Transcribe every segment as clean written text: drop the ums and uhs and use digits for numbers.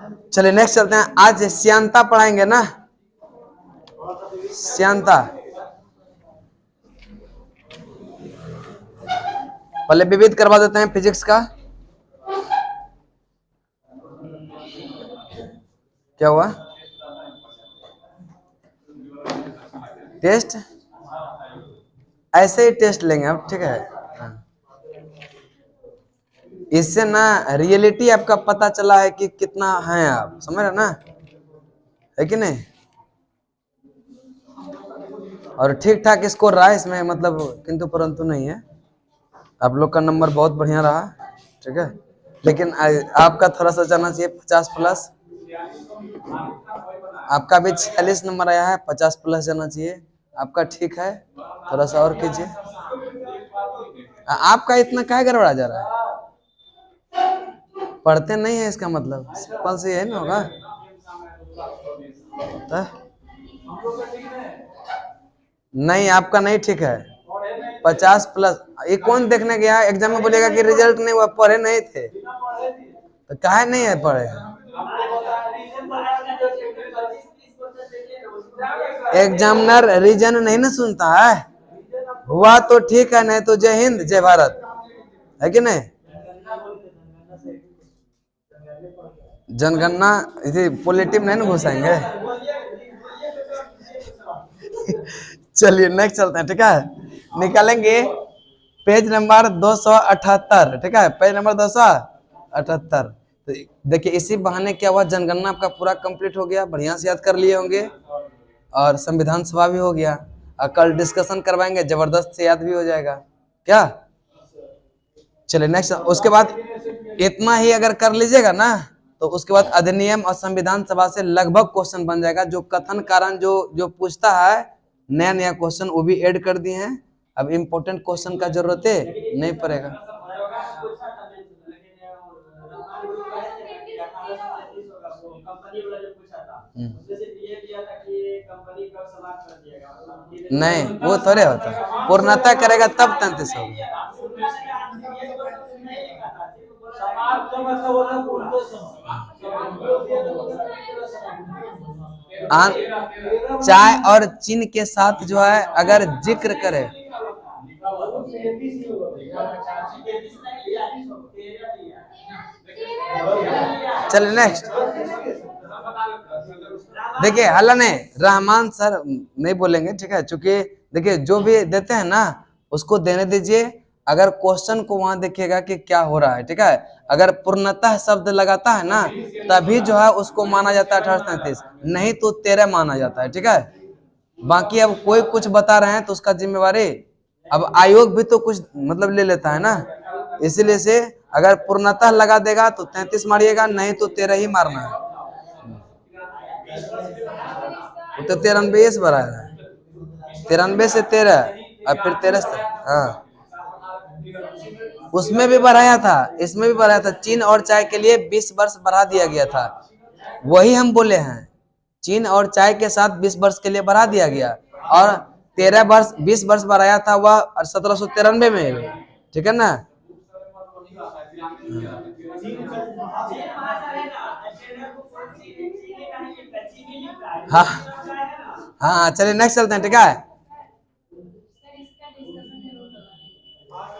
चलिए नेक्स्ट चलते हैं। आज श्यांता पढ़ाएंगे ना, श्यांता। पहले विविध करवा देते हैं फिजिक्स का। क्या हुआ? टेस्ट ऐसे ही टेस्ट लेंगे अब, ठीक है। इससे ना रियलिटी आपका पता चला है कि कितना है आप, समझ रहे ना, है कि नहीं। और ठीक ठाक स्कोर रहा है इसमें, मतलब किंतु परंतु नहीं है। आप लोग का नंबर बहुत बढ़िया रहा, ठीक है। लेकिन आपका थोड़ा सा जाना चाहिए 50+। आपका भी 46 नंबर आया है, 50+ जाना चाहिए आपका, ठीक है। थोड़ा सा और कीजिए। आपका इतना क्या गड़बड़ा जा रहा है? पढ़ते नहीं है इसका मतलब, सिंपल से यही ना होगा। तो नहीं, आपका नहीं ठीक है। 50+। ये कौन देखने गया एग्जाम में, बोलेगा कि रिजल्ट नहीं हुआ, पढ़े नहीं थे तो काहे नहीं है पढ़े। एग्जामिनर रीजन नहीं ना सुनता है। हुआ तो ठीक है, नहीं तो जय हिंद जय भारत, है कि नहीं। जनगणना इसी पॉलिटिव नहीं ना घुसाएंगे। चलिए नेक्स्ट चलते हैं, ठीक है। निकालेंगे पेज नंबर 278, ठीक है, पेज नंबर 278। तो देखिए इसी बहाने क्या हुआ, जनगणना आपका पूरा कंप्लीट हो गया, बढ़िया से याद कर लिए होंगे, और संविधान सभा भी हो गया। और कल डिस्कशन करवाएंगे, जबरदस्त से याद भी हो जाएगा क्या। चलिए नेक्स्ट, उसके बाद इतना ही अगर कर लीजिएगा ना, तो उसके बाद अधिनियम और संविधान सभा से लगभग क्वेश्चन बन जाएगा। जो कथन कारण जो जो पूछता है नया नया क्वेश्चन, वो भी ऐड कर दिए हैं। अब इम्पोर्टेंट क्वेश्चन का जरूरत है नहीं पड़ेगा। नहीं, वो थोड़े होता है, पूर्णता करेगा तब 33 होगा। चाय और चीन के साथ जो है अगर जिक्र करे, चलिए नेक्स्ट। देखिए हल्ला नहीं, रहमान सर नहीं बोलेंगे, ठीक है। चूंकि देखिए जो भी देते हैं ना उसको देने दीजिए। अगर क्वेश्चन को वहां देखिएगा कि क्या हो रहा है, ठीक है। अगर पूर्णतः शब्द लगाता है ना, तभी जो है उसको माना जाता है 1833, नहीं तो 13 माना जाता है, ठीक है। बाकी अब कोई कुछ बता रहे हैं तो उसका जिम्मेवारी अब आयोग भी तो कुछ मतलब ले लेता है ना, इसीलिए से अगर पूर्णतः लगा देगा तो 33 मारिएगा, नहीं तो 13 ही मारना है। वो तो 93 से बढ़ा है, 93 से 13 और फिर 13 से, हाँ उसमें भी बढ़ाया था, इसमें भी बढ़ाया था। चीन और चाय के लिए 20 वर्ष बढ़ा दिया गया था, वही हम बोले हैं। चीन और चाय के साथ 20 वर्ष के लिए बढ़ा दिया गया, और 20 वर्ष बढ़ाया था वह 1793 में, ठीक है ना। हाँ हाँ, चलिए नेक्स्ट चलते हैं, ठीक है।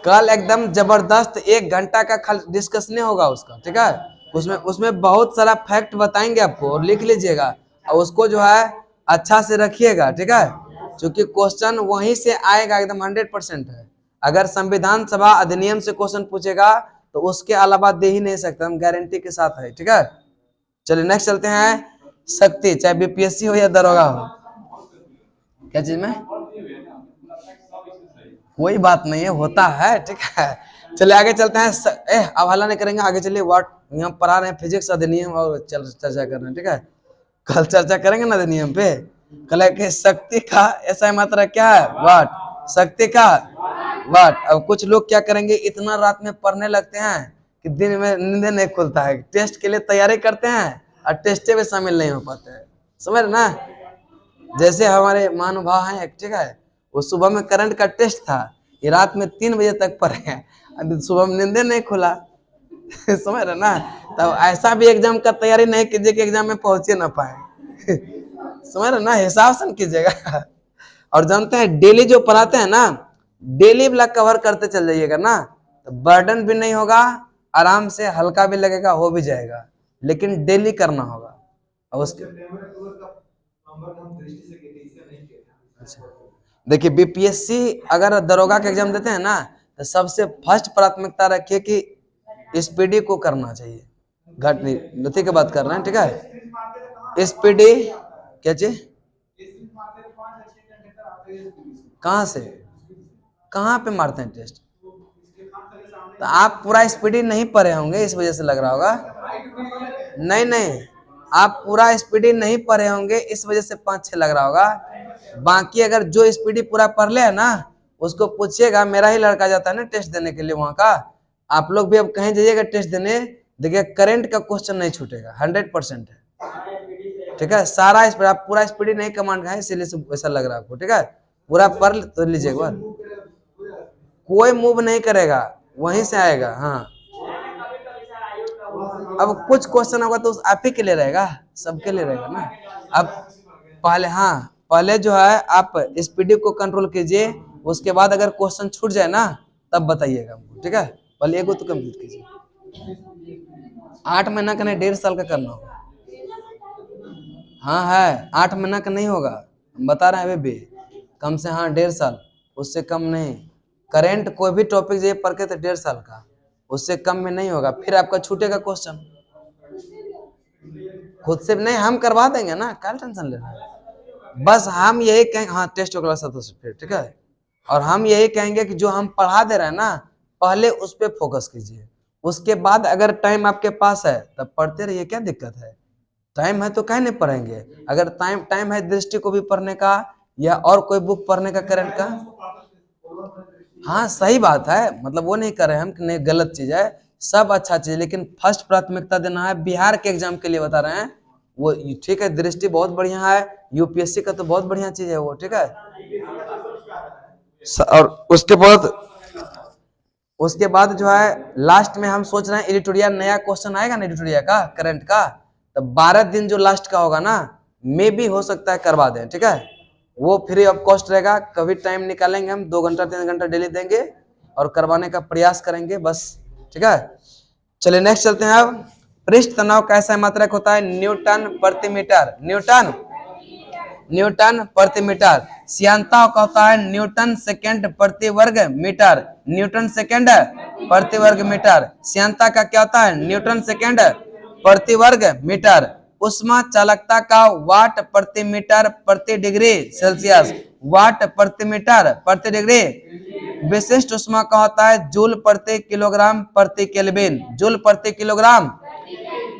कल एकदम जबरदस्त 1 घंटा का डिस्कशन होगा उसका, ठीक है। उसमें उसमें बहुत सारा फैक्ट बताएंगे आपको, और लिख लीजिएगा, और उसको जो है अच्छा से रखिएगा, ठीक है। क्योंकि क्वेश्चन वहीं से आएगा, एकदम 100% है। अगर संविधान सभा अधिनियम से क्वेश्चन पूछेगा तो उसके अलावा दे ही नहीं सकता, हम गारंटी के साथ है, ठीक है। चलिए नेक्स्ट चलते हैं। शक्ति, चाहे बीपीएससी हो या दरोगा हो, क्या चीज में कोई बात नहीं है, होता है, ठीक है। चलिए आगे चलते हैं। अब हल्ला नहीं करेंगे, आगे चलिए। व्हाट यहाँ पढ़ा रहे हैं फिजिक्स अधिनियम और चर्चा कर रहे हैं, ठीक है। कल चर्चा करेंगे ना अधिनियम पे। कल के शक्ति का ऐसा मात्रा क्या है, वाट। शक्ति का वाट। अब कुछ लोग क्या करेंगे, इतना रात में पढ़ने लगते हैं कि दिन में नींद नहीं खुलता है, टेस्ट के लिए तैयारी करते हैं और टेस्टे में शामिल नहीं हो पाते हैं, समझ ना। जैसे हमारे महानुभाव हैं, ठीक है, वो सुबह में करंट का टेस्ट था, ये रात में 3 बजे तक पढ़े हैं, सुबह में नींदे नहीं खुला। समझ रहे ना। तो ऐसा भी एग्जाम का तैयारी नहीं कीजिए कि एग्जाम में पहुंचे ना पाए। समझ रहे ना, हिसाब से कीजिएगा। और जानते हैं डेली जो पढ़ाते हैं ना, डेली वाला कवर करते चल जाइएगा ना, तो बर्डन भी नहीं होगा, आराम से हल्का भी लगेगा, हो भी जाएगा, लेकिन डेली करना होगा। और उसके देखिए बीपीएससी अगर दरोगा का एग्जाम देते हैं ना, तो सबसे फर्स्ट प्राथमिकता रखिए कि स्पीडी को करना चाहिए। घट गति की बात कर रहे हैं, ठीक है। स्पीडी क्या चीज, कहाँ से कहाँ पे मारते हैं टेस्ट? तो आप पूरा स्पीडी नहीं पढ़े होंगे, इस वजह से लग रहा होगा। नहीं नहीं, आप पूरा स्पीडी नहीं पढ़े होंगे, इस वजह से 5-6 लग रहा होगा। बाकी अगर जो स्पीडी पूरा पढ़ ले है ना, उसको पूछिएगा, मेरा ही लड़का जाता है ना टेस्ट देने के लिए वहां का, आप लोग भी अब कहीं जाइएगा टेस्ट देने, देखिए करंट का क्वेश्चन नहीं छूटेगा, 100% है, ठीक है। सारा आप पूरा स्पीडी नहीं कमांड का है, इसीलिए ऐसा लग रहा है आपको, ठीक है। पूरा पढ़ तो लीजिए एक बार, कोई मूव नहीं करेगा, वहीं से आएगा। हाँ, अब कुछ क्वेश्चन होगा तो आप ही के लिए रहेगा, सबके लिए रहेगा ना। अब पहले, हाँ पहले जो है आप स्पीडी को कंट्रोल कीजिए, उसके बाद अगर क्वेश्चन छूट जाए ना, तब बताइएगा हमको, ठीक है। पहले एगो तो कंप्लीट कीजिए। 8 महीना का नहीं, 1.5 साल का करना होगा। हाँ है, 8 महीना का नहीं होगा, हम बता रहे हैं अभी भी, कम से हाँ 1.5 साल, उससे कम नहीं। करेंट कोई भी टॉपिक जो पढ़ के तो 1.5 साल का, उससे कम में नहीं होगा, फिर आपका छूटेगा क्वेश्चन। खुद से नहीं, हम करवा देंगे ना, क्या टेंशन ले रहे हैं। बस हम यही कहेंगे, हाँ टेस्ट होगा फिर, ठीक है। और हम यही कहेंगे कि जो हम पढ़ा दे रहे हैं ना, पहले उस पर फोकस कीजिए, उसके बाद अगर टाइम आपके पास है तब पढ़ते रहिए, क्या दिक्कत है। टाइम है तो कहीं नहीं पढ़ेंगे, अगर टाइम है दृष्टि को भी पढ़ने का, या और कोई बुक पढ़ने का करंट का। हाँ सही बात है, मतलब वो नहीं कर रहे हम कि नहीं गलत चीज है, सब अच्छा चीज, लेकिन फर्स्ट प्राथमिकता देना है बिहार के एग्जाम के लिए बता रहे हैं, वो ठीक है। दृष्टि बहुत बढ़िया है, यूपीएससी का तो बहुत बढ़िया चीज है वो, ठीक है। और उसके बाद जो है लास्ट में हम सोच रहे हैं एडिटोरियल, नया क्वेश्चन आएगा ना एडिटोरियल का करंट का, तो 12 दिन जो लास्ट का होगा ना, मे भी हो सकता है करवा दें, ठीक है। वो फ्री ऑफ कॉस्ट रहेगा, कभी टाइम निकालेंगे हम, 2 घंटा 3 घंटा डेली देंगे और करवाने का प्रयास करेंगे बस, ठीक है। चलिए नेक्स्ट चलते हैं। अब पृष्ठ तनाव का ऐसा मात्रक होता है न्यूटन प्रति मीटर, न्यूटन प्रति मीटर। श्यानता का होता है न्यूटन सेकेंड प्रति वर्ग मीटर, न्यूटन सेकेंड प्रति वर्ग मीटर। श्यानता का क्या होता है, न्यूटन सेकेंड प्रति वर्ग मीटर। उष्मा चालकता का वाट प्रति मीटर प्रति डिग्री सेल्सियस, वाट प्रति मीटर प्रति डिग्री। विशिष्ट उष्मा का होता है जूल प्रति किलोग्राम प्रति केल्विन, जूल प्रति किलोग्राम।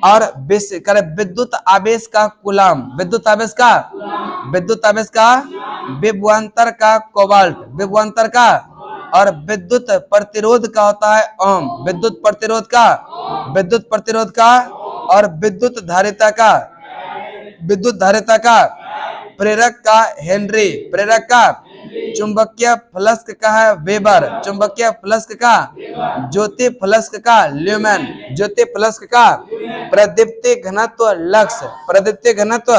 और विद्युत आवेश का कूलाम, विद्युत आवेश का विभवांतर का कोबाल्ट, विभवांतर का। और विद्युत प्रतिरोध का होता है ओम, विद्युत प्रतिरोध का। और विद्युत धारिता का प्रेरक का हेनरी, प्रेरक का। चुंबकीय फ्लक्स का है वेबर, चुंबकीय फ्लक्स का। ज्योति फ्लक्स का ल्यूमेन, ज्योति फ्लक्स का। प्रदीप्ति घनत्व लक्स, प्रदीप्ति घनत्व।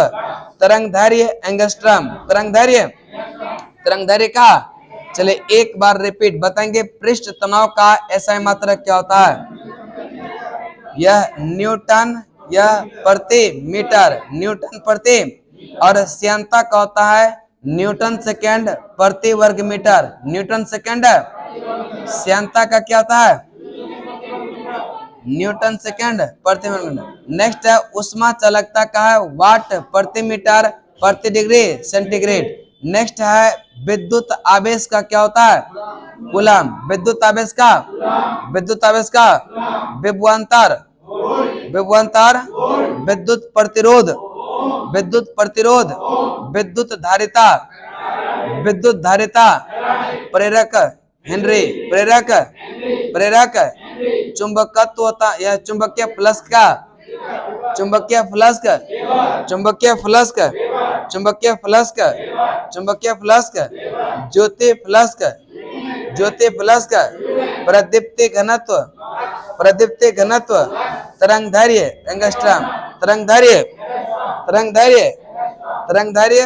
तरंगदैर्घ्य एंगस्ट्रॉम, तरंगदैर्घ्य का। चले एक बार रिपीट बताएंगे, पृष्ठ तनाव का ऐसा मात्रक क्या होता है, यह न्यूटन, यह प्रति मीटर, न्यूटन प्रति। और श्यानता का होता है न्यूटन सेकेंड प्रति वर्ग मीटर, न्यूटन सेकेंड। श्यानता का क्या होता है, न्यूटन सेकेंड प्रति वर्ग मीटर। नेक्स्ट है उष्मा चालकता का है वाट प्रति मीटर प्रति डिग्री सेंटीग्रेड। नेक्स्ट है विद्युत आवेश का क्या होता है, कूलम, विद्युत आवेश का। विभवांतर, विद्युत प्रतिरोध, विद्युत धारिता, प्रेरक हेनरी, प्रेरक। चुंबकत्व होता है, यह चुंबकीय फ्लक्स का, चुंबकीय फ्लक्स। ज्योति फ्लक्स, प्रदीप्ति घनत्व, प्रदीप्ति घनत्व, तरंग धैर्य एंगस्ट्रम, तरंग धैर्य, तरंग धैर्य, तरंग धैर्य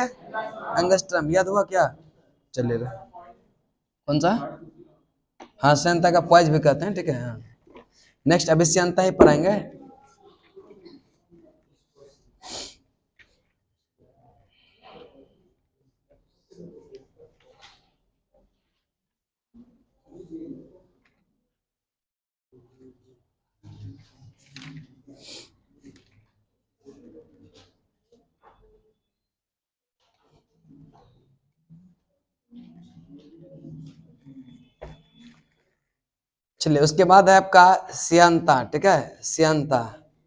एंगस्ट्रम। याद हुआ क्या? चलिएगा कौन सा? हाँ श्यानता का पॉइज भी कहते हैं, ठीक है। हाँ नेक्स्ट अभी श्यानता ही पढ़ाएंगे। चलिए उसके बाद है आपका श्यानता, ठीक है। श्यानता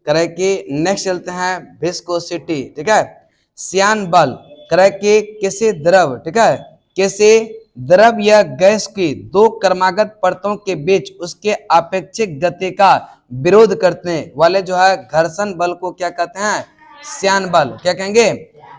करे कि नेक्स्ट चलते हैं विस्कोसिटी, ठीक है। श्यान बल करे कि किसी द्रव, ठीक है, किसी द्रव या गैस की दो क्रमागत परतों के बीच उसके आपेक्षिक गति का विरोध करने वाले जो है घर्षण बल को क्या कहते हैं? श्यान बल। क्या कहेंगे?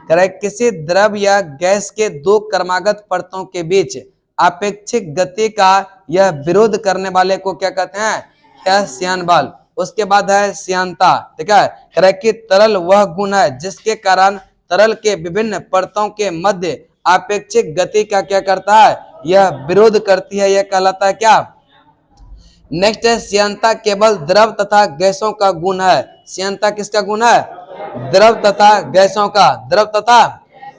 करे किसी द्रव या गैस के दो क्रमागत परतों के बीच आपेक्षिक गति का यह विरोध करने वाले को क्या कहते हैं? क्या? श्यान बल। उसके बाद है श्यानता, ठीक है। करे कि तरल वह गुण है जिसके कारण तरल के विभिन्न परतों के मध्य आपेक्षिक गति का क्या करता है? यह विरोध करती है। यह कहलाता है क्या? नेक्स्ट है श्यानता केवल द्रव तथा गैसों का गुण है। श्यानता किसका गुण है? द्रव तथा गैसों का। द्रव तथा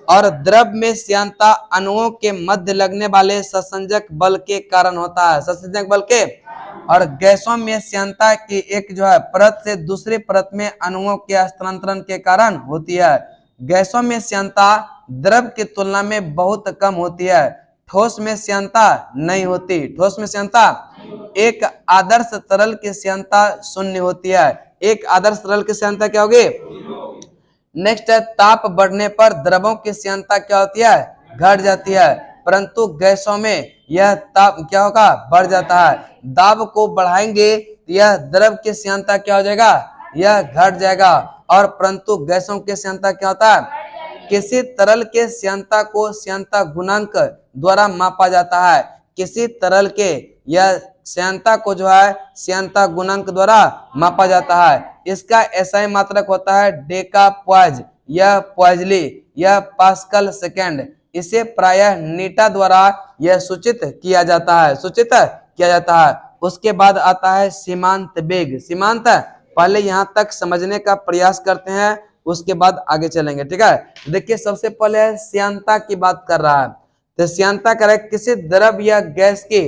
और द्रव में श्यानता अणुओं के मध्य लगने वाले संसंजक बल के कारण होता है, संसंजक बल के। और गैसों में श्यानता की एक जो है परत से दूसरी परत में अणुओं के हस्तांतरण के कारण होती है। गैसों में श्यानता द्रव की तुलना में बहुत कम होती है। ठोस में श्यानता नहीं होती। ठोस में श्यानता, एक आदर्श तरल की श्यानता शून्य होती है। एक आदर्श तरल की श्यानता क्या होगी? नेक्स्ट है ताप बढ़ने पर द्रवों की श्यानता क्या होती है? घट जाती है, परंतु गैसों में यह ताप क्या होगा? बढ़ जाता है। दाब को बढ़ाएंगे यह द्रव की श्यानता क्या हो जाएगा? यह घट जाएगा। और परंतु गैसों की श्यानता क्या होता है? किसी तरल के श्यानता को श्यानता गुणांक द्वारा मापा जाता है। किसी तरल के यह श्यानता को जो है श्यानता गुणांक द्वारा मापा जाता है। इसका एसआई मात्रक होता है डेका पॉइज या पॉइजली या पास्कल सेकेंड। इसे प्रायः नीटा द्वारा यह सूचित किया जाता है, सूचित किया जाता है। उसके बाद आता है सीमांत वेग। सीमांत पहले यहाँ तक समझने का प्रयास करते हैं, उसके बाद आगे चलेंगे, ठीक है। देखिए सबसे पहले श्यानता की बात कर रहा है, तो श्यानता करे किसी द्रव या गैस की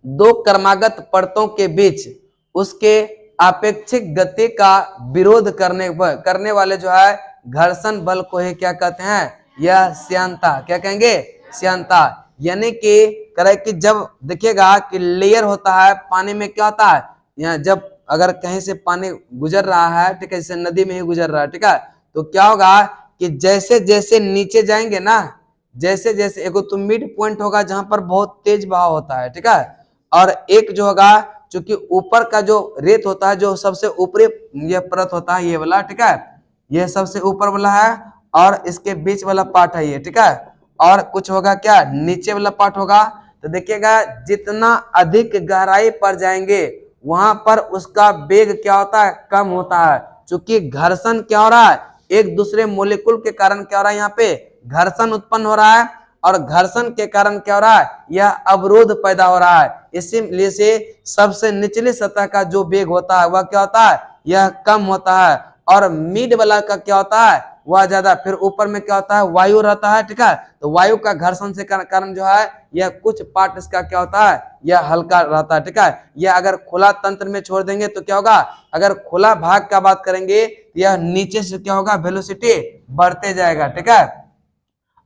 दो क्रमागत परतों के बीच उसके आपेक्षिक गति का विरोध करने वाले जो है घर्षण बल को ही क्या कहते हैं? यह श्यानता। क्या कहेंगे? श्यानता। यानी कि करे कि जब देखिएगा कि लेयर होता है पानी में, क्या होता है? यहाँ जब अगर कहीं से पानी गुजर रहा है, ठीक है, जैसे नदी में ही गुजर रहा है, ठीक है, तो क्या होगा कि जैसे जैसे नीचे जाएंगे ना, जैसे जैसे एक तो मिड पॉइंट होगा जहां पर बहुत तेज बहाव होता है, ठीक है, और एक जो होगा चूंकि ऊपर का जो रेत होता है, जो सबसे ऊपरी ये परत होता है, ये वाला, ठीक है, ये सबसे ऊपर वाला है और इसके बीच वाला पार्ट है ये, ठीक है, और कुछ होगा क्या नीचे वाला पार्ट होगा। तो देखिएगा जितना अधिक गहराई पर जाएंगे वहां पर उसका वेग क्या होता है? कम होता है, क्योंकि घर्षण क्या हो रहा है? एक दूसरे मोलिकुल के कारण क्या हो रहा है? यहाँ पे घर्षण उत्पन्न हो रहा है और घर्षण के कारण क्या हो रहा है? यह अवरोध पैदा हो रहा है। इसीलिए से सबसे निचली सतह का जो वेग होता है वह क्या होता है? यह कम होता है, और मिड वाला का क्या होता है? वह ज्यादा। फिर ऊपर में क्या होता है? वायु रहता है, ठीक है, तो वायु का घर्षण से कारण जो है यह कुछ पार्ट इसका क्या होता है? यह हल्का रहता है, ठीक है। यह अगर खुला तंत्र में छोड़ देंगे तो क्या होगा? अगर खुला भाग का बात करेंगे यह नीचे से क्या होगा? वेलोसिटी बढ़ते जाएगा, ठीक है।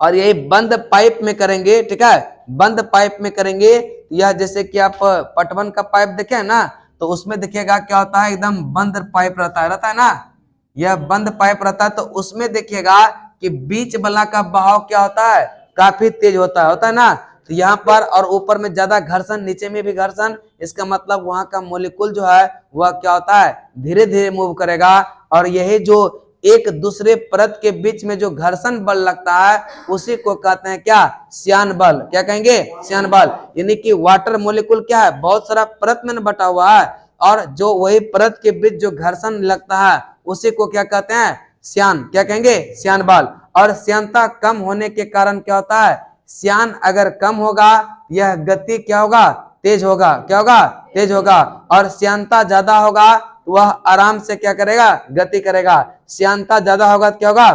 और यही बंद पाइप में करेंगे, ठीक है, बंद पाइप में करेंगे, यह जैसे कि आप पटवन का पाइप देखे ना, तो उसमें देखिएगा क्या होता है? एकदम बंद पाइप रहता है ना, यह बंद पाइप रहता है, तो उसमें देखिएगा कि बीच वाला का बहाव क्या होता है? काफी तेज होता है ना। तो यहाँ पर और ऊपर में ज्यादा घर्षण, नीचे में भी घर्षण, इसका मतलब वहां का मोलिकुल जो है वह क्या होता है? धीरे धीरे मूव करेगा। और यही जो एक दूसरे परत के बीच में जो घर्षण बल लगता है उसी को कहते हैं क्या? श्यान बल। क्या कहेंगे? श्यान बल। यानी कि वाटर मोलिकुल क्या है? बहुत सारा परत में बटा हुआ है, और जो वही परत के बीच जो घर्षण लगता है उसी को क्या कहते हैं, श्यान। क्या कहेंगे, श्यान बल। और श्यानता कम होने के कारण क्या होता है, श्यान अगर कम होगा यह गति क्या होगा, तेज होगा। क्या होगा, तेज होगा। और श्यानता ज्यादा होगा तो वह आराम से क्या करेगा, गति करेगा। श्यानता ज्यादा होगा तो क्या होगा,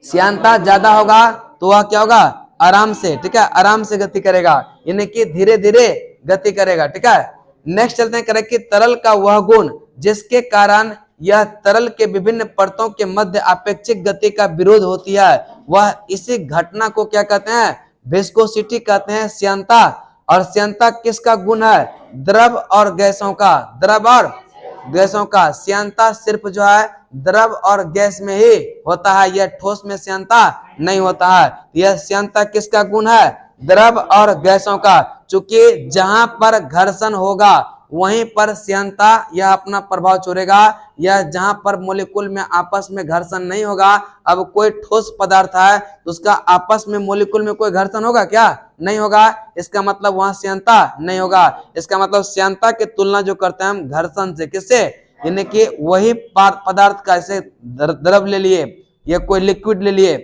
श्यानता ज्यादा होगा तो वह क्या होगा, आराम से, ठीक है, आराम से गति करेगा, यानी कि धीरे धीरे गति करेगा। ठीक है, नेक्स्ट चलते हैं, करें कि तरल का वह गुण जिसके कारण यह तरल के विभिन्न परतों के मध्य अपेक्षित गति का विरोध होती है, वह इसी घटना को क्या कहते हैं, विस्कोसिटी कहते हैं, श्यानता। और श्यानता किसका गुण है, द्रव और गैसों का, द्रव और गैसों का। श्यानता सिर्फ जो है द्रव और गैस में ही होता है, यह ठोस में श्यानता नहीं होता है। यह श्यानता किसका गुण है, द्रव और गैसों का। चूंकि जहां पर घर्षण होगा वहीं पर श्यानता यह अपना प्रभाव छोड़ेगा। यह जहां पर मॉलिक्यूल में आपस में घर्षण नहीं होगा, अब कोई ठोस पदार्थ है तो उसका आपस में मॉलिक्यूल में कोई घर्षण होगा क्या, नहीं होगा, इसका मतलब वहां श्यानता नहीं होगा। इसका मतलब श्यानता की तुलना जो करते हैं हम घर्षण से, किससे, यानी कि वही पदार्थ का, ऐसे द्रव ले लिए या कोई लिक्विड ले लिए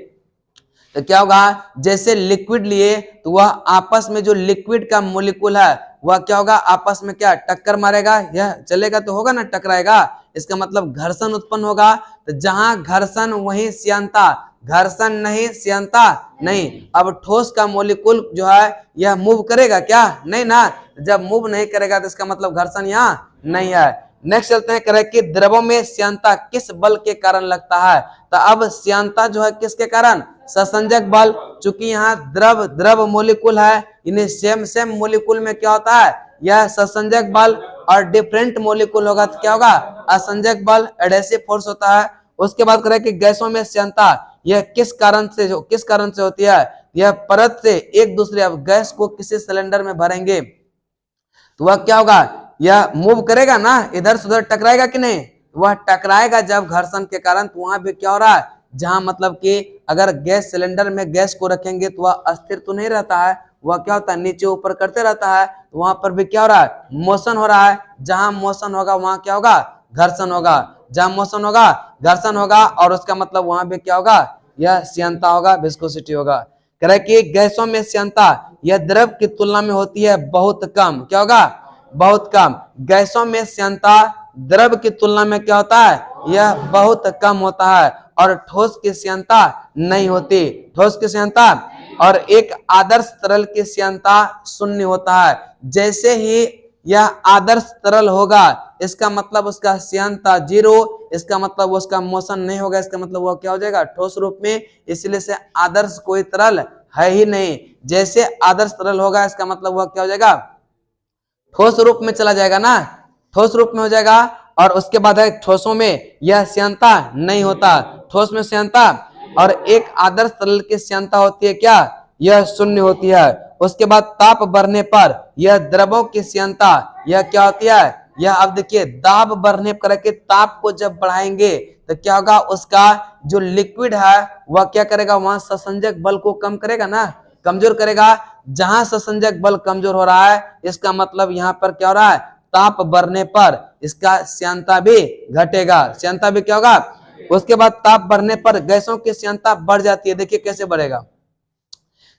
तो क्या होगा, जैसे लिक्विड लिए तो वह आपस में जो लिक्विड का मॉलिक्यूल है वह क्या होगा, आपस में क्या टक्कर मारेगा, यह चलेगा तो होगा ना, टकराएगा, इसका मतलब घर्षण उत्पन्न होगा। तो जहां घर्षण वहीं श्यानता, घर्षण नहीं श्यानता नहीं। अब ठोस का मॉलिक्यूल जो है यह मूव करेगा क्या, नहीं ना, जब मूव नहीं करेगा तो इसका मतलब घर्षण यहाँ नहीं है। नेक्स्ट चलते हैं, करें कि द्रवों में श्यानता किस बल के कारण लगता है। तो अब श्यानता जो है किसके कारण, ससंजक बल। चूंकि यहाँ द्रव मॉलिक्यूल है, इन्हें सेम मॉलिक्यूल में क्या होता है, यह ससंजक बल। और डिफरेंट मॉलिक्यूल होगा तो क्या होगा, असंजक बल, एडहेसिव फोर्स होता है। उसके बाद करें कि गैसों में श्यानता यह किस कारण से होती है, यह परत से एक दूसरे, अब गैस को किसी सिलेंडर में भरेंगे तो वह क्या होगा, यह मूव करेगा ना, इधर से उधर टकराएगा कि नहीं, वह टकराएगा जब घर्षण के कारण। तो वहां भी क्या हो रहा है, जहां मतलब कि अगर गैस सिलेंडर में गैस को रखेंगे तो वह अस्थिर तो नहीं रहता है, वह क्या होता है, नीचे ऊपर करते रहता है। तो वहां पर भी क्या हो रहा है, मोशन हो रहा है। जहां मोशन होगा वहां क्या होगा, घर्षण होगा। जहां मोशन होगा घर्षण होगा, और उसका मतलब वहां भी क्या होगा, यह श्यानता होगा, विस्कोसिटी होगा। कह रहे कि गैसों में श्यानता यह द्रव की तुलना में होती है बहुत कम। क्या होगा, बहुत कम। गैसों में श्यानता द्रव की तुलना में क्या होता है, यह बहुत कम होता है। और ठोस की श्यानता नहीं होती, ठोस की श्यानता। और एक आदर्श तरल की श्यानता शून्य होता है। जैसे ही यह आदर्श तरल होगा इसका मतलब उसका श्यानता जीरो, इसका मतलब उसका मोशन नहीं होगा, इसका मतलब वह क्या हो जाएगा, ठोस रूप में। इसलिए से आदर्श कोई तरल है ही नहीं। जैसे आदर्श तरल होगा इसका मतलब वह क्या हो जाएगा, ठोस रूप में चला जाएगा ना, ठोस रूप में हो जाएगा। और उसके बाद है ठोसों में यह श्यानता नहीं होता, ठोस में श्यानता। और एक आदर्श तरल की श्यानता होती है क्या, यह शून्य होती है। उसके बाद ताप बढ़ने पर यह द्रवों की श्यानता यह क्या होती है, यह अब देखिए दाब बढ़ने पर के ताप को जब बढ़ाएंगे तो क्या होगा, उसका जो लिक्विड है वह क्या करेगा, वहां ससंजक बल को कम करेगा ना, कमजोर करेगा। जहां ससंजक बल कमजोर हो रहा है इसका मतलब यहाँ पर क्या हो रहा है, ताप बढ़ने पर इसका श्यानता भी घटेगा, श्यानता भी क्या होगा। उसके बाद ताप बढ़ने पर गैसों की श्यानता बढ़ जाती है। देखिए कैसे बढ़ेगा,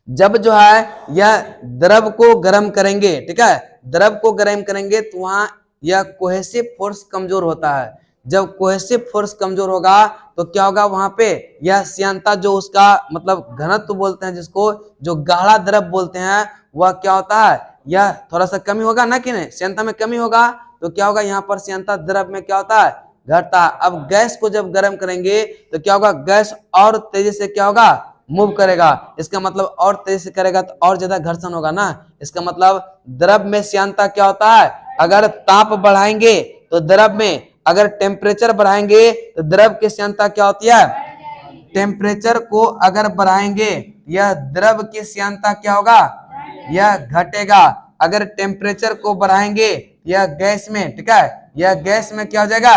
जब जो है यह द्रव को गर्म करेंगे, ठीक है, द्रव को गर्म करेंगे तो वहां यह कोहेसिव फोर्स कमजोर होता है। जब कोहेसिव फोर्स कमजोर होगा तो क्या होगा, वहां पे यह श्यानता जो उसका मतलब घनत्व बोलते हैं, जिसको जो गाढ़ा द्रव बोलते हैं, वह क्या होता है, यह थोड़ा सा कमी होगा ना, कि नहीं, श्यानता में कमी होगा। तो क्या होगा, यहाँ पर श्यानता द्रव में क्या होता है, घटता है। अब गैस को जब गर्म करेंगे तो क्या होगा, गैस और तेजी से क्या होगा, मूव करेगा। इसका मतलब और तेजी से करेगा तो और ज्यादा घर्षण होगा ना। इसका मतलब द्रव में श्यानता क्या होता है, अगर ताप बढ़ाएंगे तो द्रव में, अगर टेम्परेचर बढ़ाएंगे तो द्रव की श्यानता क्या होती है, टेम्परेचर को अगर बढ़ाएंगे यह द्रव की श्यानता क्या होगा, यह घटेगा। अगर टेम्परेचर को बढ़ाएंगे यह गैस में, ठीक है, यह गैस में क्या हो जाएगा,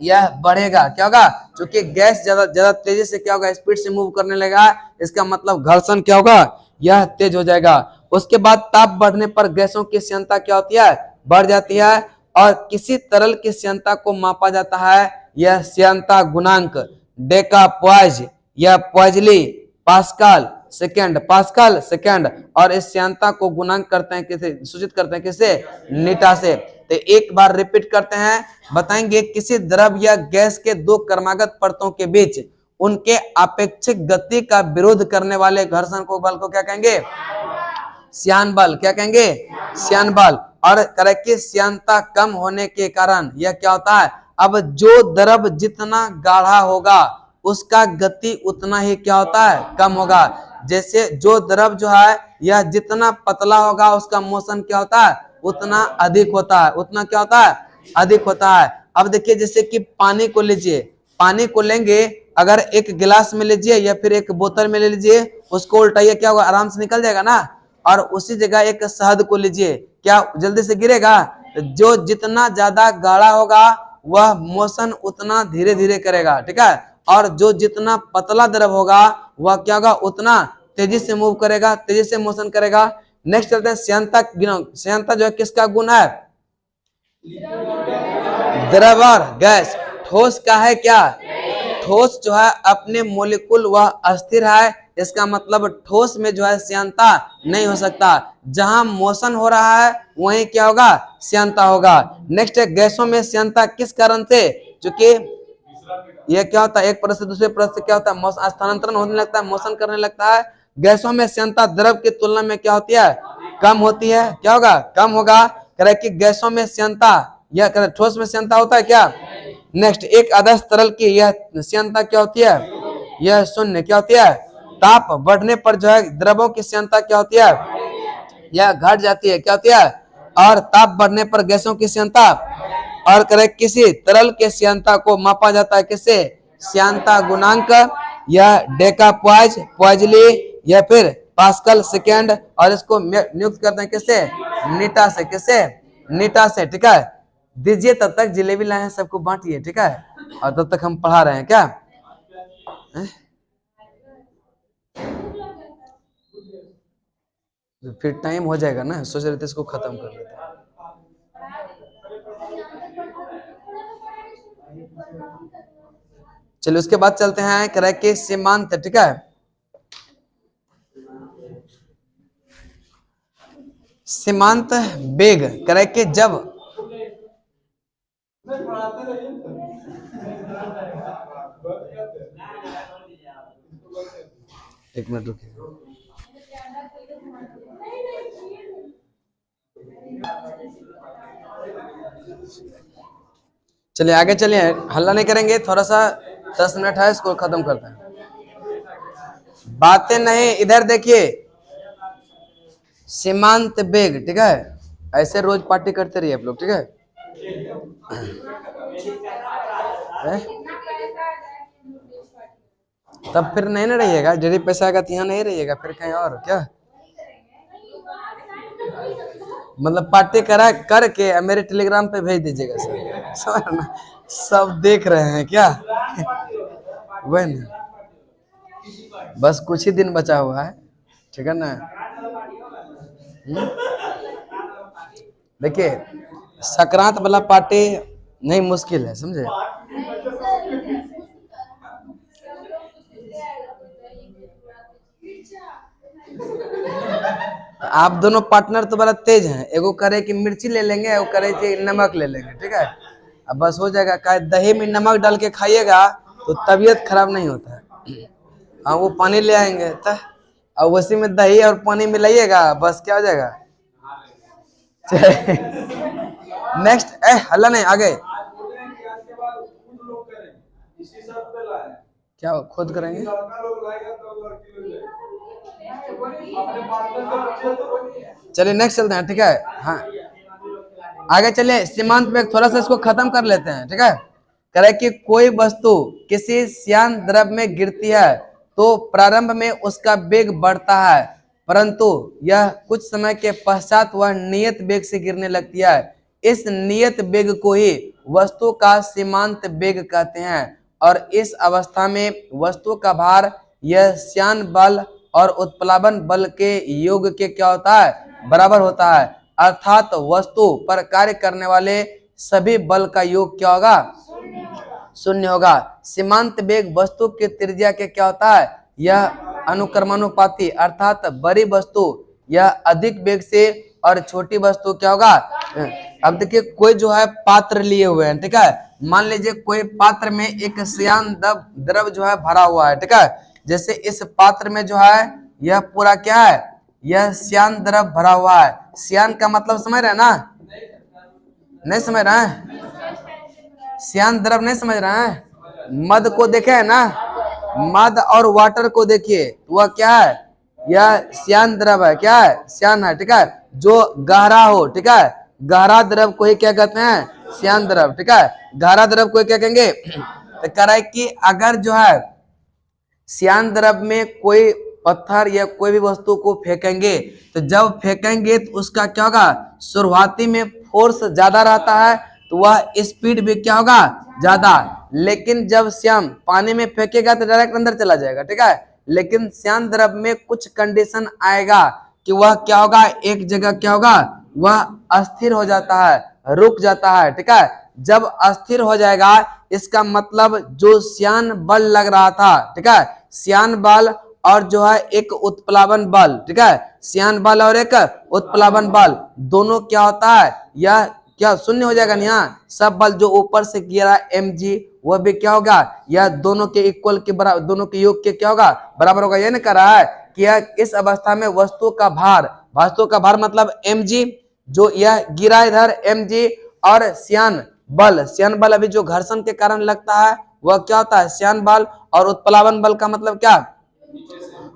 यह बढ़ेगा। क्या होगा, क्योंकि गैस ज्यादा तेजी से क्या होगा, स्पीड से मूव करने लगेगा, इसका मतलब घर्षण क्या होगा, यह तेज हो जाएगा। उसके बाद ताप बढ़ने पर गैसों की श्यानता क्या होती है, बढ़ जाती है। और किसी तरल की श्यानता को मापा जाता है, यह श्यानता गुणांक डेका पॉइज या पॉइजली पास्कल सेकेंड। और इस श्यानता को गुणांक करते हैं किसे, सूचित करते हैं किसे, नीटा से। तो एक बार रिपीट करते हैं, बताएंगे किसी द्रव या गैस के दो क्रमागत परतों के बीच उनके अपेक्षिक गति का विरोध करने वाले घर्षण को बल को क्या कहेंगे, श्यान बल। क्या कहेंगे, श्यान बल। और करेक्ट श्यानता कम होने के कारण यह क्या होता है, अब जो द्रव जितना गाढ़ा होगा उसका गति उतना ही क्या होता है, कम होगा। जैसे जो द्रव जो है यह जितना पतला होगा उसका मोशन क्या होता है, उतना अधिक होता है, उतना क्या होता है, अधिक होता है। अब देखिए जैसे कि पानी को लीजिए, पानी को लेंगे, अगर एक गिलास में लीजिए या फिर एक बोतल में ले लीजिए, उसको उल्टाइए, क्या होगा, आराम से निकल जाएगा ना। और उसी जगह एक शहद को लीजिए, क्या जल्दी से गिरेगा। जो जितना ज्यादा गाढ़ा होगा वह मोशन उतना धीरे धीरे करेगा, ठीक है। और जो जितना पतला द्रव होगा वह क्या होगा, उतना तेजी से मूव करेगा, तेजी से मोशन करेगा। नेक्स्ट चलते हैं श्यानता। श्यानता जो है किसका गुण है, द्रव और गैस। ठोस का है क्या, ठोस जो है अपने मोलिकुल वह अस्थिर है, इसका मतलब ठोस में जो है श्यानता नहीं हो सकता। जहां मोशन हो रहा है वहीं क्या होगा, श्यानता होगा। नेक्स्ट है गैसों में श्यानता किस कारण से, क्योंकि यह क्या होता है, एक परत से दूसरे परत से क्या होता है, स्थानांतरण होने लगता है, मोशन करने लगता है। गैसों में श्यानता द्रव की तुलना में क्या होती है, कम होती है। क्या होगा, कम होगा। कह कि गैसों में श्यानता, यह ठोस में श्यानता होता है क्या। नेक्स्ट, एक आदर्श तरल की यह श्यानता क्या होती है, यह शून्य। क्या होती है, ताप बढ़ने पर जो है द्रवों की श्यानता क्या होती है, यह घट जाती है। क्या होती है, और ताप बढ़ने पर गैसों की श्यानता। और करे किसी तरल के श्यानता को मापा जाता है किससे, श्यानता गुणांक, या डेका पॉइज, पॉइजली, या फिर पास्कल सेकेंड। और इसको नियुक्त करते हैं किससे, नीटा से। किससे, नीटा से, ठीक है। दीजिए तब तक जिलेबी लाए हैं, सबको बांटिए, ठीक है। और तब तक हम पढ़ा रहे हैं क्या फिर टाइम हो जाएगा ना, सोच रहे थे इसको खत्म कर लेते हैं। चलिए उसके बाद चलते हैं करेक्ट के सीमांत, ठीक है। सीमांत वेग करेक्ट के जब एक मिनट रुकिए। चलिए आगे चलिए, हल्ला नहीं करेंगे, थोड़ा सा 10 मिनट है, इसको खत्म करते हैं। बातें नहीं, इधर देखिए, सीमांत वेग, ठीक है। ऐसे रोज पार्टी करते रहिए आप लोग, ठीक है। तब फिर नहीं ना रहिएगा, यदि पैसा आएगा तो यहाँ नहीं रहिएगा, फिर कहीं और क्या, मतलब पार्टी करा करके मेरे टेलीग्राम पे भेज दीजिएगा सर, सब देख रहे हैं क्या वही ना, बस कुछ ही दिन बचा हुआ है, ठीक है ना। देखिए संक्रांत वाला पार्टी नहीं मुश्किल है, समझे। आप दोनों पार्टनर तो बड़ा तेज हैं, एगो करे कि मिर्ची ले लेंगे, एगो करे कि नमक ले लेंगे, ठीक है। अब बस हो जाएगा, का दही में नमक डाल के खाइएगा तो तबीयत खराब नहीं होता है। हाँ वो पानी ले आएंगे और उसी में दही और पानी मिलाइएगा, बस क्या हो जाएगा। नेक्स्ट, हल्ला नहीं, आगे क्या खुद करेंगे। चलिए नेक्स्ट चलते हैं, ठीक है। हाँ आगे चलिए, सीमांत में थोड़ा सा इसको खत्म कर लेते हैं, ठीक है। करे कि कोई वस्तु किसी श्यान द्रव में गिरती है तो प्रारंभ में उसका वेग बढ़ता है, परंतु यह कुछ समय के पश्चात वह नियत वेग से गिरने लगती है। इस नियत वेग को ही वस्तु का सीमांत वेग कहते हैं। और इस अवस्था में वस्तु का भार यह श्यान बल और उत्प्लावन बल के योग के क्या होता है, बराबर होता है। अर्थात वस्तु पर कार्य करने वाले सभी बल का योग क्या होगा? शून्य होगा। सीमांत वेग वस्तु की त्रिज्या के क्या होता है? यह अनुक्रमानुपाती, अर्थात बड़ी वस्तु यह अधिक वेग से और छोटी वस्तु क्या होगा? अब देखिए कोई जो है पात्र लिए हुए हैं, ठीक है। मान लीजिए कोई पात्र में एक श्यान द्रव जो है भरा हुआ है, ठीक है। जैसे इस पात्र में जो है यह पूरा क्या है? यह श्यान द्रव भरा हुआ है। श्यान का मतलब समझ रहे हैं ना? नहीं समझ रहे हैं? श्यान द्रव नहीं समझ रहे हैं? मद को देखे है ना, मद और वाटर को देखिए, वह क्या है? यह श्यान द्रव है। क्या है? श्यान है, ठीक है। जो गहरा हो, ठीक है, गहरा द्रव को ही क्या कहते हैं? श्यान द्रव, ठीक है। गहरा द्रव को क्या कहेंगे? तो कह रहा है कि अगर जो है श्यान द्रव में कोई पत्थर या कोई भी वस्तु को फेंकेंगे, तो जब फेंकेंगे तो उसका क्या होगा? शुरुआती में फोर्स ज्यादा रहता है, तो वह स्पीड भी क्या होगा? ज्यादा। लेकिन जब श्याम पानी में फेंकेगा तो डायरेक्ट अंदर चला जाएगा, ठीक है। लेकिन श्यान द्रव में कुछ कंडीशन आएगा कि वह क्या होगा? एक जगह क्या होगा? वह अस्थिर हो जाता है, रुक जाता है, ठीक है। जब अस्थिर हो जाएगा इसका मतलब जो श्यान बल लग रहा था, ठीक है, श्यान बल और जो है एक उत्प्लावन बल, ठीक है, श्यान बल और एक उत्प्लावन बल, दोनों क्या होता है? यह क्या शून्य हो जाएगा? यहाँ सब बल जो ऊपर से गिरा mg वह भी क्या होगा? यह दोनों के इक्वल के बराबर, दोनों के योग के क्या होगा? बराबर होगा। यह नहीं कर रहा है कि यह इस अवस्था में वस्तु का भार मतलब mg, जो यह गिरा इधर mg, और श्यान बल अभी जो घर्षण के कारण लगता है वह क्या होता है? श्यान बल। और उत्प्लावन बल का मतलब क्या?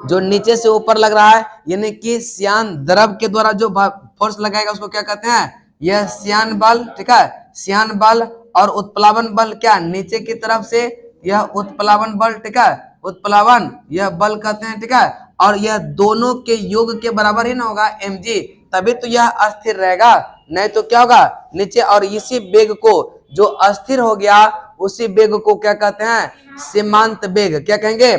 जो नीचे से ऊपर लग रहा है, यानी कि श्यान द्रव के द्वारा जो फोर्स लगाएगा उसको क्या कहते हैं? यह श्यान बल, ठीक है। श्यान बल और उत्प्लावन बल क्या? नीचे की तरफ से यह उत्प्लावन बल, ठीक है, उत्प्लावन यह बल कहते हैं, ठीक है। और यह दोनों के योग के बराबर ही ना होगा mg, तभी तो यह अस्थिर रहेगा, नहीं तो क्या होगा? नीचे। और इसी वेग को जो अस्थिर हो गया उसी वेग को क्या कहते हैं? सीमांत वेग। क्या कहेंगे?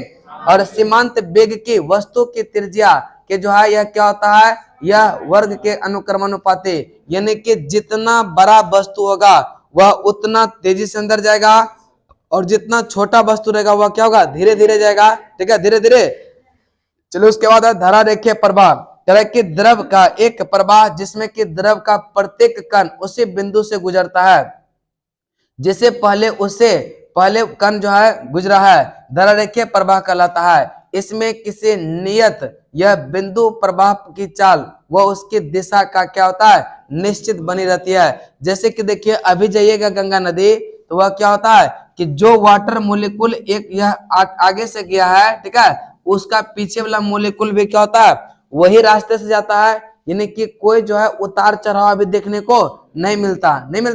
और सीमांत वेग की वस्तु की त्रिज्या के जो है यह क्या होता है? यह वर्ग के अनुक्रमानुपाती, यानी कि जितना बड़ा वस्तु होगा वह उतना तेजी से अंदर जाएगा, और जितना छोटा वस्तु रहेगा वह क्या होगा? धीरे धीरे जाएगा, ठीक है, धीरे धीरे। चलो उसके बाद धारा रेखीय प्रवाह, तरह के द्रव का एक प्रवाह जिसमें कि द्रव का प्रत्येक कण उसी बिंदु से गुजरता है जिसे पहले कण जो है गुजरा है, धारा रेखीय प्रवाह कहलाता है। इसमें किसी नियत यह बिंदु प्रवाह की चाल व उसकी दिशा का क्या होता है? निश्चित बनी रहती है। जैसे कि देखिए अभी जाइएगा गंगा नदी, तो वह क्या होता है कि जो वाटर मोलिकुल एक यह आगे से गया है, ठीक है, उसका पीछे वाला मोलिकुल भी क्या होता है? वही रास्ते से जाता है, यानी कि कोई जो है उतार चढ़ाव अभी देखने को नहीं मिलता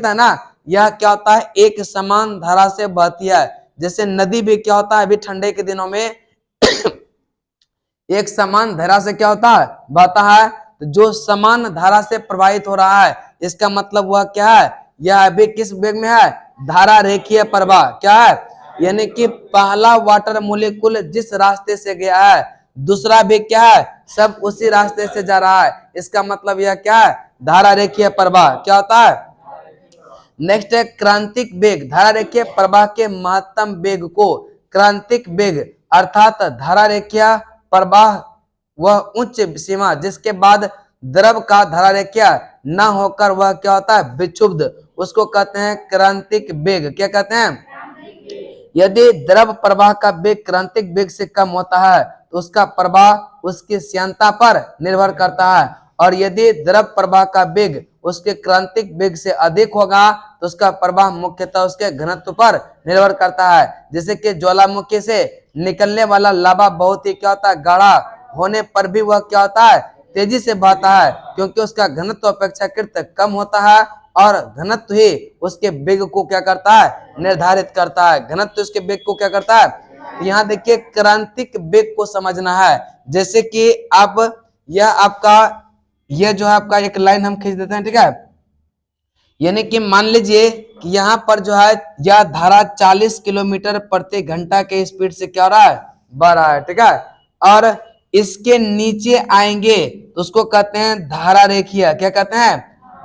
है ना। यह क्या होता है? एक समान धारा से बहती है। जैसे नदी भी क्या होता है अभी ठंडे के दिनों में एक समान धारा से क्या होता है? बहता है। तो जो समान धारा से प्रवाहित हो रहा है इसका मतलब वह क्या है? यह अभी किस वेग में है? धारा रेखीय प्रवाह। क्या है? यानी कि पहला वाटर मोलिकुल जिस रास्ते से गया है दूसरा भी क्या है? सब उसी रास्ते से जा रहा है। इसका मतलब यह क्या है? धारा रेखीय प्रवाह। क्या होता है? नेक्स्ट है क्रांतिक वेग। धारा रेखीय प्रवाह के महत्तम वेग को क्रांतिक वेग अर्थात धारा रेखीय प्रवाह वह उच्च सीमा जिसके बाद द्रव का धारा रेखीय न होकर वह क्या होता है? विक्षुब्ध, उसको कहते हैं क्रांतिक वेग। क्या कहते हैं? यदि द्रव प्रवाह का वेग क्रांतिक वेग से कम होता है तो उसका प्रवाह उसकी श्यानता पर निर्भर करता है, और यदि द्रव प्रवाह का वेग उसके क्रांतिक वेग से अधिक होगा तो उसका प्रवाह मुख्यतः उसके घनत्व पर निर्भर करता है। जैसे कि ज्वालामुखी से निकलने वाला लावा बहुत ही क्या होता है? गाढ़ा होने पर भी वह क्या होता है? तेजी से बहता है, क्योंकि उसका घनत्व अपेक्षाकृत कम होता है, और घनत्व ही उसके वेग को क्या करता है? निर्धारित करता है। घनत्व उसके वेग को क्या करता है? यहाँ देखिए क्रांतिक वेग को समझना है। जैसे कि आप यह जो है आपका एक लाइन हम खींच देते हैं, ठीक है। यानी कि मान लीजिए कि यहाँ पर जो है यह धारा 40 किलोमीटर प्रति घंटा के स्पीड से क्या हो रहा है? बढ़ रहा है, ठीक है। और इसके नीचे आएंगे तो उसको कहते हैं धारा रेखीय। क्या कहते हैं?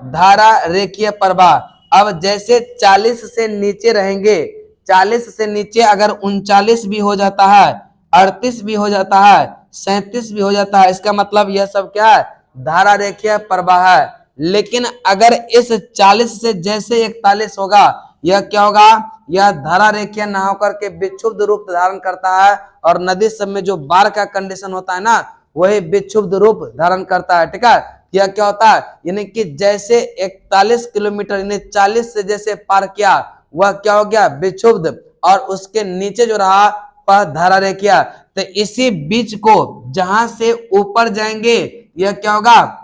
धारा रेखीय प्रवाह। अब जैसे 40 से नीचे रहेंगे, 40 से नीचे अगर 39 भी हो जाता है, 38 भी हो जाता है, 37 भी हो जाता है, इसका मतलब यह सब क्या है? धारा रेखीय प्रवाह है। लेकिन अगर इस 40 से जैसे 41 होगा, यह क्या होगा? यह धारा रेखीय ना होकर के विक्षुब्ध रूप धारण करता है, और नदी सब में जो बाढ़ का कंडीशन होता है ना, वही विक्षुब्ध रूप धारण करता है। ठीक है, यह क्या होता है? यानी कि जैसे 41 किलोमीटर यानी 40 से जैसे पार किया, वह क्या हो गया? विक्षुब्ध, और उसके नीचे जो रहा वह धारा रेखीय। तो इसी बीच को जहां से ऊपर जाएंगे यह क्या होगा?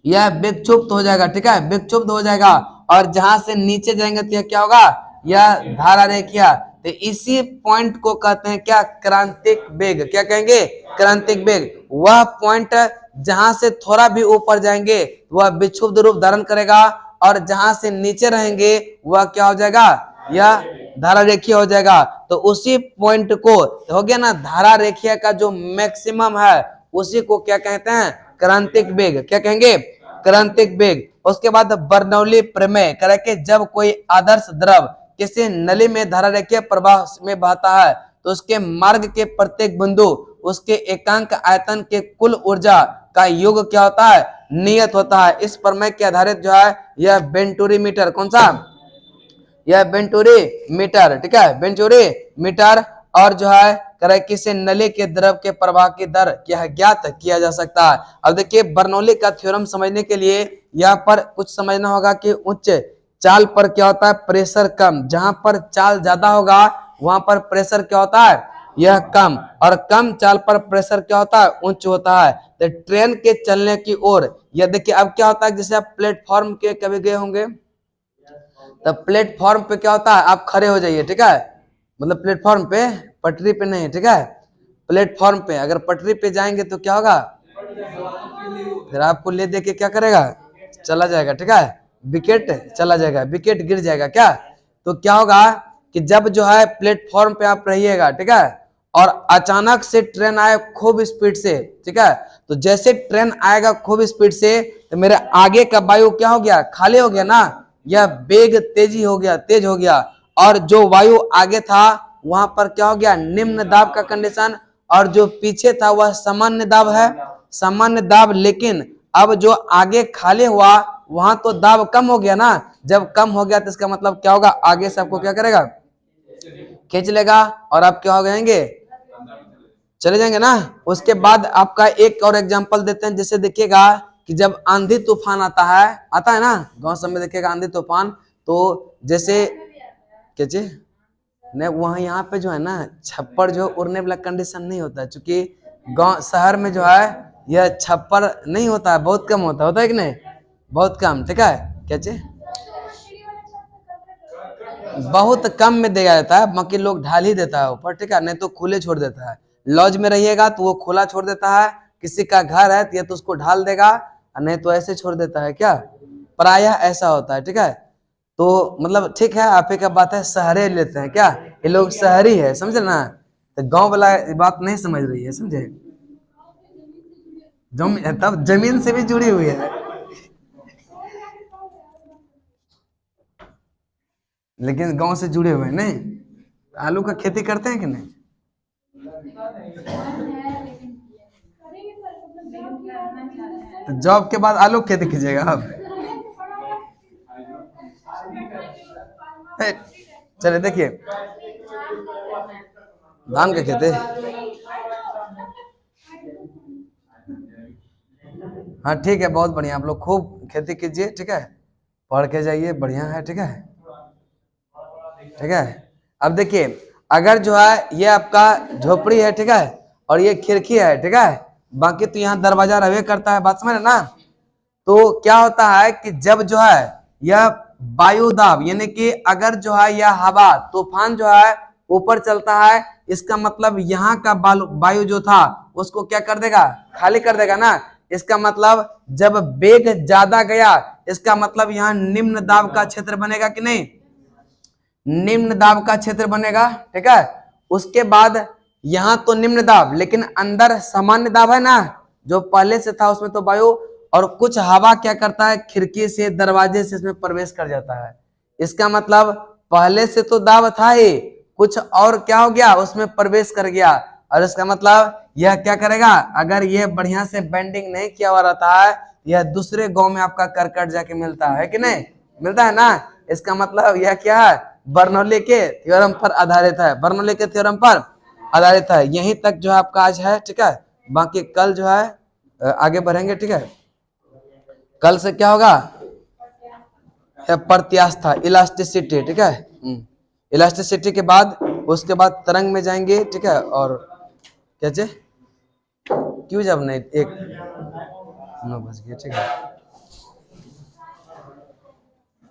यह विक्षुब्ध हो जाएगा। ठीक है, विक्षुब्ध हो जाएगा, और जहां से नीचे जाएंगे तो यह क्या होगा? यह धारा रेखीय। तो इसी पॉइंट को कहते हैं क्या? क्रांतिक वेग। क्या कहेंगे? क्रांतिक वेग। वह पॉइंट जहां से थोड़ा भी ऊपर जाएंगे वह विक्षुब्ध रूप धारण करेगा, और जहां से नीचे रहेंगे वह क्या हो जाएगा? यह धारा रेखीय हो जाएगा। तो उसी पॉइंट को हो गया ना, धारा रेखीय का जो मैक्सिमम है उसी को क्या कहते हैं? क्रांतिक वेग। क्या कहेंगे? क्रांतिक वेग। उसके बाद बर्नौली प्रमेय करे कि जब कोई आदर्श द्रव किसी नली में धारा रेखीय प्रवाह में बहता है तो उसके मार्ग के प्रत्येक बिंदु उसके एकांक आयतन के कुल ऊर्जा का योग क्या होता है? नियत होता है। इस प्रमेय के आधारित जो है यह वेंटूरी मीटर, कौन सा? यह वेंटूरी मीटर। ठीक है, वेंटूरी मीटर। और जो है करे किसी नली के द्रव के प्रवाह की दर क्या ज्ञात किया जा सकता है। अब देखिए बर्नौली का थ्योरम समझने के लिए यहाँ पर कुछ समझना होगा कि उच्च चाल पर क्या होता है? प्रेशर कम। जहां पर चाल ज्यादा होगा वहां पर प्रेशर क्या होता है? यह कम। और कम चाल पर प्रेशर क्या होता है? उच्च होता है। तो ट्रेन के चलने की ओर यह देखिए अब क्या होता है, जैसे आप प्लेटफॉर्म के कभी गए होंगे, तो प्लेटफॉर्म पे क्या होता है? आप खड़े हो जाइए। ठीक है, मतलब प्लेटफॉर्म पे, पटरी पे नहीं। ठीक है, प्लेटफॉर्म पे। अगर पटरी पे जाएंगे तो क्या होगा? फिर आपको ले दे के क्या करेगा? चला जाएगा। ठीक है, विकेट चला जाएगा, विकेट गिर जाएगा। क्या? तो क्या होगा कि जब जो है प्लेटफॉर्म पे आप रहिएगा, ठीक है, और अचानक से ट्रेन आए खूब स्पीड से, ठीक है, तो जैसे ट्रेन आएगा खूब स्पीड से तो मेरे आगे का वायु क्या हो गया? खाली हो गया ना, यह वेग तेजी हो गया, तेज हो गया। और जो वायु आगे था वहां पर क्या हो गया? निम्न दाब का कंडीशन, और जो पीछे था वह सामान्य दाब है, सामान्य दाब। लेकिन अब जो आगे खाली हुआ वहां तो दाब कम हो गया ना, जब कम हो गया तो इसका मतलब क्या होगा? आगे से आपको क्या करेगा? खींच लेगा, और आप क्या हो जाएंगे? चले जाएंगे ना। उसके बाद आपका एक और एग्जांपल देते हैं, जैसे देखिएगा कि जब आंधी तूफान आता है ना, गांव सब में देखिएगा आंधी तूफान, तो जैसे क्या चीज नहीं, वहाँ यहाँ पे जो है ना छप्पर जो उड़ने वाला कंडीशन नहीं होता है, क्योंकि गांव शहर में जो है यह छप्पर नहीं होता है, बहुत कम होता है कि नहीं? बहुत कम। ठीक है, क्या चीज बहुत कम में दिया जाता है, बाकी लोग ढाल ही देता है ऊपर। ठीक है, नहीं तो खुले छोड़ देता है। लॉज में रहिएगा तो वो खुला छोड़ देता है, किसी का घर है तो या तो उसको ढाल देगा, और नहीं तो ऐसे छोड़ देता है। क्या? प्रायः ऐसा होता है। ठीक है, तो मतलब ठीक है, आप ही का बात है, शहरे लेते हैं क्या, ये लोग शहरी है, समझे ना, तो गांव वाला बात नहीं समझ रही है, समझे? तब जमीन से भी जुड़ी हुई है, लेकिन गांव से जुड़े हुए हैं नहीं। आलू का खेती करते हैं कि नहीं? तो जॉब के बाद आलू खेती कीजिएगा आप। चले देखिए धान का खेती। हाँ ठीक है, बहुत बढ़िया, आप लोग खूब खेती कीजिए। ठीक है, पढ़ के जाइए, बढ़िया है। ठीक है, ठीक है। अब देखिए अगर जो है ये आपका झोपड़ी है, ठीक है, और ये खिड़की है, ठीक है, बाकी तो यहाँ दरवाजा रहे करता है, बात समझ ना। तो क्या होता है कि जब जो है यह वायु दाब यानी कि अगर जो है यह हवा तूफान जो है ऊपर चलता है, इसका मतलब यहाँ का वायु जो था उसको क्या कर देगा? खाली कर देगा ना। इसका मतलब जब वेग ज्यादा गया, इसका मतलब यहाँ निम्न दाब का क्षेत्र बनेगा कि नहीं? निम्न दाब का क्षेत्र बनेगा। ठीक है, उसके बाद यहाँ तो निम्न दाब, लेकिन अंदर सामान्य दाब है ना, जो पहले से था उसमें तो वायु और कुछ हवा क्या करता है, खिड़की से दरवाजे से इसमें प्रवेश कर जाता है। इसका मतलब पहले से तो दाब था ही, कुछ और क्या हो गया, उसमें प्रवेश कर गया। और इसका मतलब यह क्या करेगा, अगर यह बढ़िया से बेंडिंग नहीं किया हुआ रहता है, यह दूसरे गांव में आपका करकट जाके मिलता है कि नहीं, मिलता है ना। इसका मतलब यह क्या है, बर्नौली के थ्योरम पर आधारित है, बर्नौली के थ्योरम पर आधारित है। यहीं तक जो है आपका आज है, ठीक है। बाकी कल जो है आगे बढ़ेंगे, ठीक है। कल से क्या होगा, प्रत्यास्था, इलास्टिसिटी, ठीक है। इलास्टिसिटी के बाद उसके बाद तरंग में जाएंगे, ठीक है। और क्या चे क्यों, जब नहीं 1 9 बज गए, ठीक है।